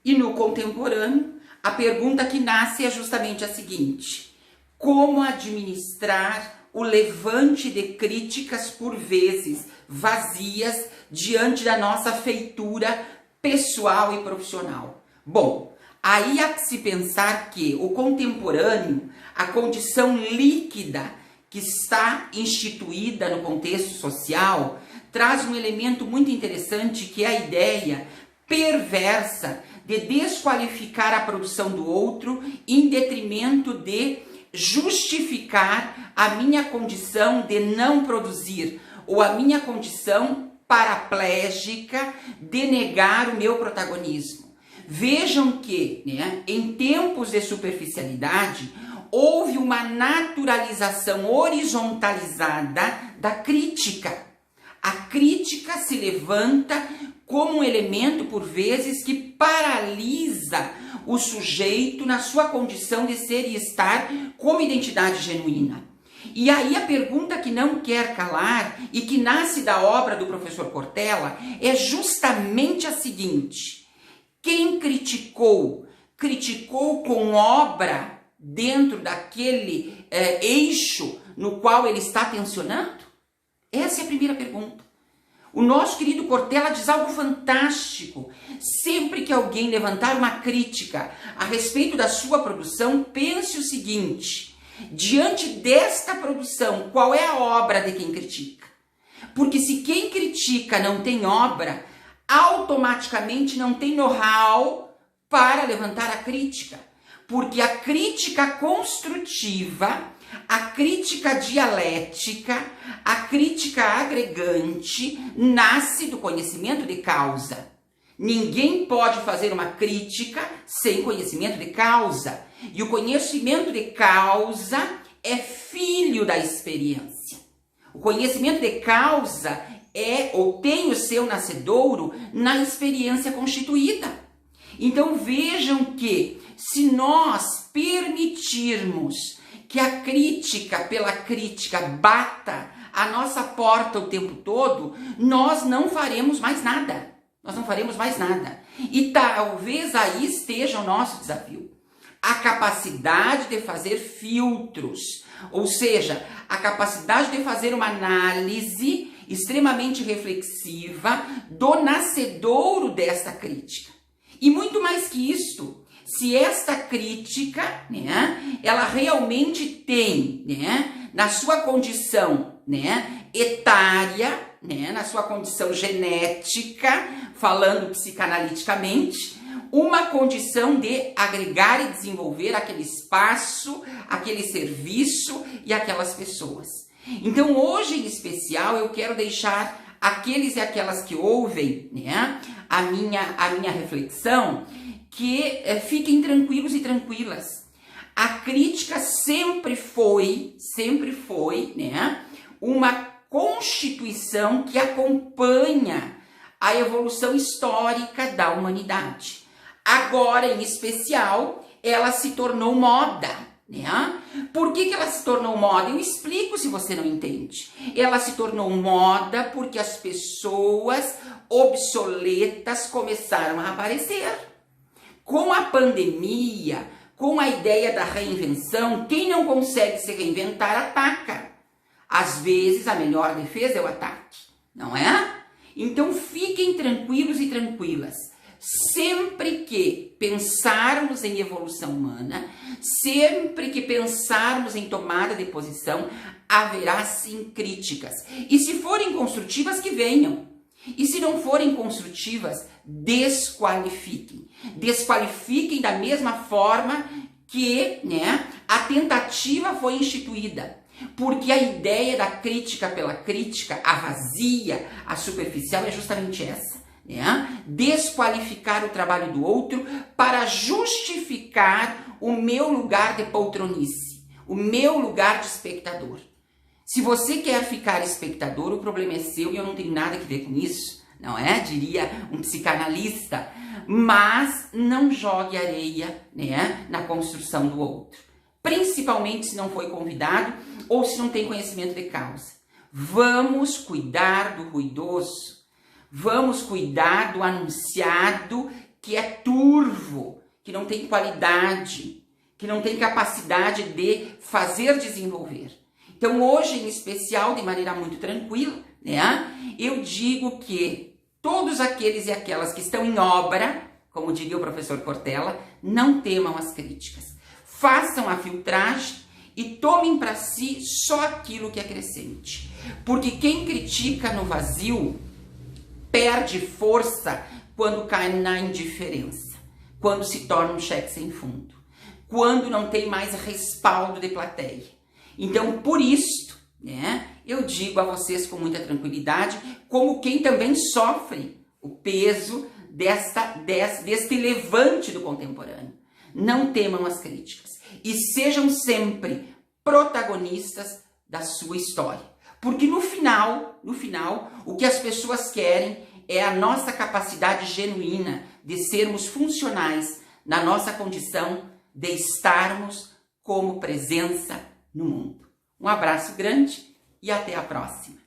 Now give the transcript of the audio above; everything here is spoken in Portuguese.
E no contemporâneo, a pergunta que nasce é justamente a seguinte: como administrar o levante de críticas por vezes vazias diante da nossa feitura pessoal e profissional? Bom, aí há que se pensar que o contemporâneo, a condição líquida que está instituída no contexto social, traz um elemento muito interessante, que é a ideia perversa de desqualificar a produção do outro em detrimento de justificar a minha condição de não produzir ou a minha condição paraplégica de negar o meu protagonismo. Vejam que, em tempos de superficialidade, houve uma naturalização horizontalizada da crítica. A crítica se levanta como um elemento, por vezes, que paralisa o sujeito na sua condição de ser e estar como identidade genuína. E aí a pergunta que não quer calar e que nasce da obra do professor Cortella é justamente a seguinte: quem criticou com obra dentro daquele eixo no qual ele está tensionando? Essa é a primeira pergunta. O nosso querido Cortella diz algo fantástico. Sempre que alguém levantar uma crítica a respeito da sua produção, pense o seguinte: diante desta produção, qual é a obra de quem critica? Porque se quem critica não tem obra, automaticamente não tem know-how para levantar a crítica. Porque a crítica construtiva, a crítica dialética, a crítica agregante nasce do conhecimento de causa. Ninguém pode fazer uma crítica sem conhecimento de causa. E o conhecimento de causa é filho da experiência. O conhecimento de causa é ou tem o seu nascedouro na experiência constituída. Então vejam que se nós permitirmos que a crítica pela crítica bata a nossa porta o tempo todo, nós não faremos mais nada. Nós não faremos mais nada. E talvez aí esteja o nosso desafio. A capacidade de fazer filtros, ou seja, a capacidade de fazer uma análise extremamente reflexiva do nascedouro desta crítica. E muito mais que isto, se esta crítica, ela realmente tem, na sua condição, etária, na sua condição genética, falando psicanaliticamente, uma condição de agregar e desenvolver aquele espaço, aquele serviço e aquelas pessoas. Então, hoje em especial, eu quero deixar aqueles e aquelas que ouvem, a minha reflexão, que fiquem tranquilos e tranquilas. A crítica sempre foi, uma constituição que acompanha a evolução histórica da humanidade. Agora, em especial, ela se tornou moda. Por que ela se tornou moda? Eu explico se você não entende. Ela se tornou moda porque as pessoas obsoletas começaram a aparecer. Com a pandemia, com a ideia da reinvenção, quem não consegue se reinventar ataca. Às vezes a melhor defesa é o ataque, não é? Então fiquem tranquilos e tranquilas. Sempre que pensarmos em evolução humana, sempre que pensarmos em tomada de posição, haverá sim críticas. E se forem construtivas, que venham. E se não forem construtivas, desqualifiquem. Desqualifiquem da mesma forma que a tentativa foi instituída. Porque a ideia da crítica pela crítica, a vazia, a superficial, é justamente essa. Desqualificar o trabalho do outro para justificar o meu lugar de poltronice, o meu lugar de espectador. Se você quer ficar espectador, o problema é seu e eu não tenho nada a ver com isso, não é? Diria um psicanalista. Mas não jogue areia, na construção do outro. Principalmente se não foi convidado ou se não tem conhecimento de causa. Vamos cuidar do ruidoso. Vamos cuidar do anunciado que é turvo, que não tem qualidade, que não tem capacidade de fazer desenvolver. Então hoje, em especial, de maneira muito tranquila, né, eu digo que todos aqueles e aquelas que estão em obra, como diria o professor Cortella, não temam as críticas. Façam a filtragem e tomem para si só aquilo que acrescente. Porque quem critica no vazio perde força quando cai na indiferença, quando se torna um cheque sem fundo, quando não tem mais respaldo de plateia. Então, por isso, né, eu digo a vocês com muita tranquilidade, como quem também sofre o peso deste levante do contemporâneo. Não temam as críticas e sejam sempre protagonistas da sua história. Porque no final, o que as pessoas querem é a nossa capacidade genuína de sermos funcionais na nossa condição de estarmos como presença no mundo. Um abraço grande e até a próxima.